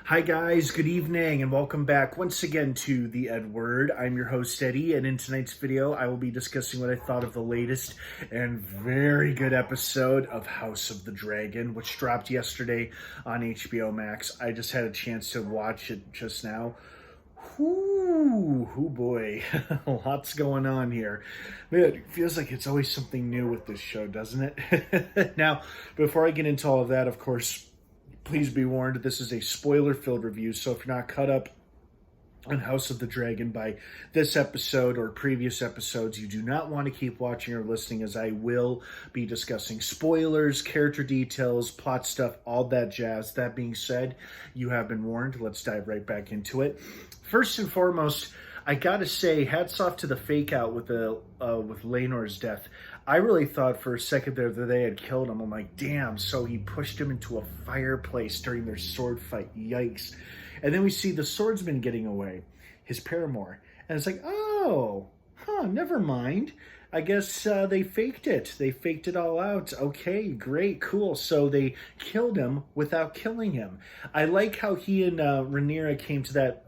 Hi guys, good evening and welcome back once again to the EdWord. I'm your host Eddie, and in tonight's video I will be discussing what I thought of the latest and very good episode of House of the Dragon, which dropped yesterday on HBO Max. I just had a chance to watch it just now. Whoo, boy, lots going on here. Man, it feels like it's always something new with this show, doesn't it? Now, before I get into all of that, of course, please be warned, this is a spoiler-filled review, so if you're not caught up on House of the Dragon by this episode or previous episodes, you do not want to keep watching or listening, as I will be discussing spoilers, character details, plot stuff, all that jazz. That being said, you have been warned. Let's dive right back into it. First and foremost, I gotta say, hats off to the fake out with Laenor's death. I really thought for a second there that they had killed him. I'm like, damn, so he pushed him into a fireplace during their sword fight. Yikes. And then we see the swordsman getting away, his paramour. And it's like, oh, never mind. I guess they faked it. They faked it all out. Okay, great, cool. So they killed him without killing him. I like how he and Rhaenyra came to that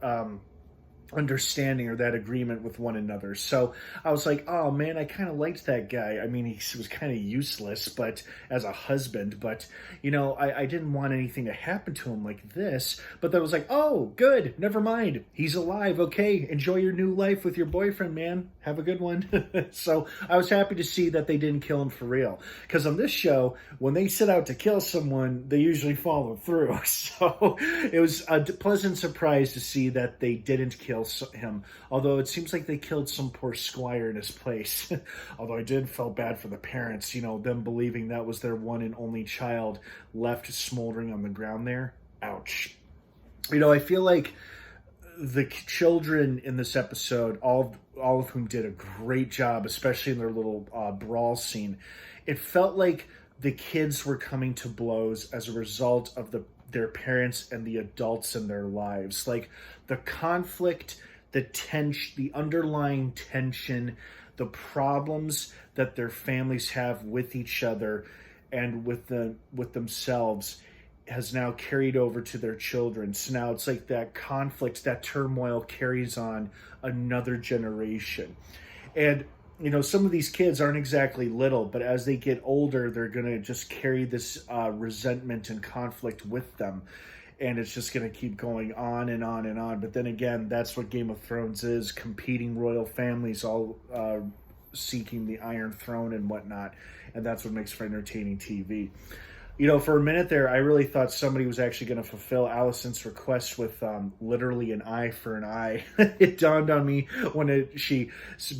understanding or that agreement with one another. So I was like, oh man, I kind of liked that guy. I mean, he was kind of useless, but as a husband, but you know, I didn't want anything to happen to him like this. But then I was like, oh, good, never mind. He's alive. Okay, enjoy your new life with your boyfriend, man. Have a good one. So I was happy to see that they didn't kill him for real. Because on this show, when they set out to kill someone, they usually follow through. So it was a pleasant surprise to see that they didn't kill him, although it seems like they killed some poor squire in his place. Although I did felt bad for the parents, you know, them believing that was their one and only child left smoldering on the ground there. Ouch. You know, I feel like the children in this episode, all of whom did a great job, especially in their little brawl scene. It felt like the kids were coming to blows as a result of their parents and the adults in their lives. Like the conflict, the tension, the underlying tension, the problems that their families have with each other and with themselves has now carried over to their children. So now it's like that conflict, that turmoil carries on another generation. And you know, some of these kids aren't exactly little, but as they get older, they're going to just carry this resentment and conflict with them. And it's just going to keep going on and on and on. But then again, that's what Game of Thrones is, competing royal families all seeking the Iron Throne and whatnot. And that's what makes for entertaining TV. You know, for a minute there, I really thought somebody was actually going to fulfill Allison's request with literally an eye for an eye. It dawned on me when she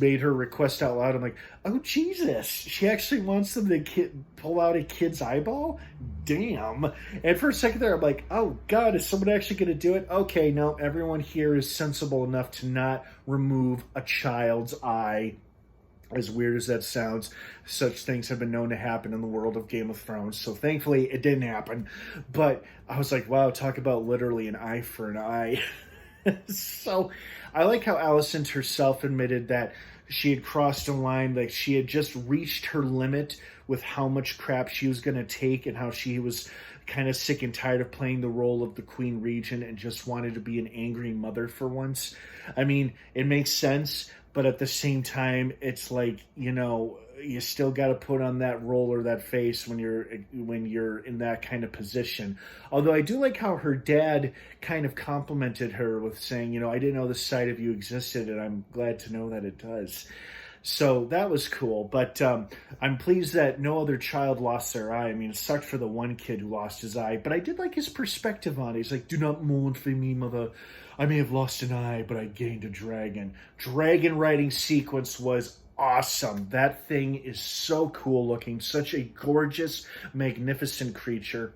made her request out loud. I'm like, oh, Jesus. She actually wants them to pull out a kid's eyeball? Damn. And for a second there, I'm like, oh, God, is someone actually going to do it? Okay, no, everyone here is sensible enough to not remove a child's eye. As weird as that sounds, such things have been known to happen in the world of Game of Thrones. So thankfully it didn't happen. But I was like, wow, talk about literally an eye for an eye. So I like how Allison herself admitted that she had crossed a line, like she had just reached her limit with how much crap she was going to take and how she was kind of sick and tired of playing the role of the Queen Regent and just wanted to be an angry mother for once. I mean, it makes sense. But at the same time, it's like, you know, you still got to put on that role or that face when you're in that kind of position. Although I do like how her dad kind of complimented her with saying, you know, I didn't know this side of you existed, and I'm glad to know that it does. So that was cool. But I'm pleased that no other child lost their eye. I mean, it sucked for the one kid who lost his eye, but I did like his perspective on it. He's like, do not mourn for me, mother. I may have lost an eye, but I gained a dragon. Dragon riding sequence was awesome. That thing is so cool looking. Such a gorgeous, magnificent creature.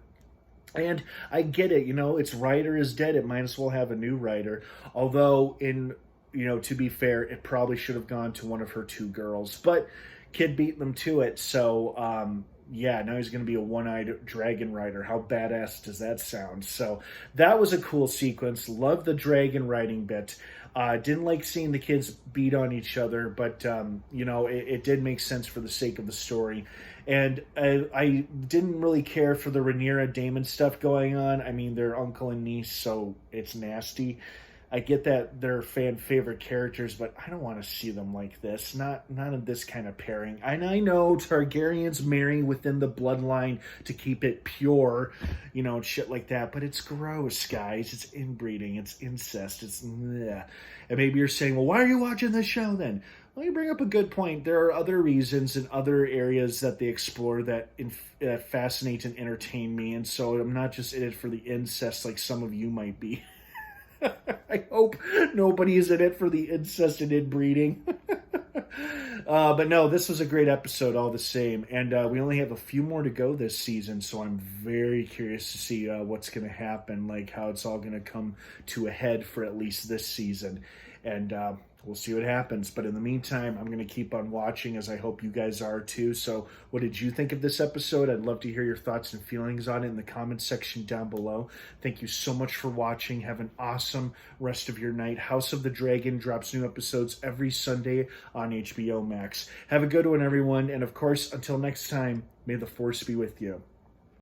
And I get it, you know, its rider is dead. It might as well have a new rider. Although, you know, to be fair, it probably should have gone to one of her two girls. But kid beat them to it, so yeah, now he's going to be a one-eyed dragon rider. How badass does that sound? So that was a cool sequence. Love the dragon riding bit. Didn't like seeing the kids beat on each other, but, you know, it did make sense for the sake of the story. And I didn't really care for the Rhaenyra Daemon stuff going on. I mean, they're uncle and niece, so it's nasty. I get that they're fan favorite characters, but I don't want to see them like this. Not in this kind of pairing. And I know Targaryens marry within the bloodline to keep it pure, and shit like that. But it's gross, guys. It's inbreeding. It's incest. It's bleh. And maybe you're saying, well, why are you watching this show then? Well, you bring up a good point. There are other reasons and other areas that they explore that fascinate and entertain me, and so I'm not just in it for the incest like some of you might be. I hope nobody is in it for the incest and inbreeding. But no, this was a great episode all the same. And we only have a few more to go this season, so I'm very curious to see what's going to happen, like how it's all going to come to a head for at least this season. And we'll see what happens. But in the meantime, I'm going to keep on watching, as I hope you guys are too. So what did you think of this episode? I'd love to hear your thoughts and feelings on it in the comments section down below. Thank you so much for watching. Have an awesome rest of your night. House of the Dragon drops new episodes every Sunday on HBO Max. Have a good one, everyone. And of course, until next time, may the Force be with you.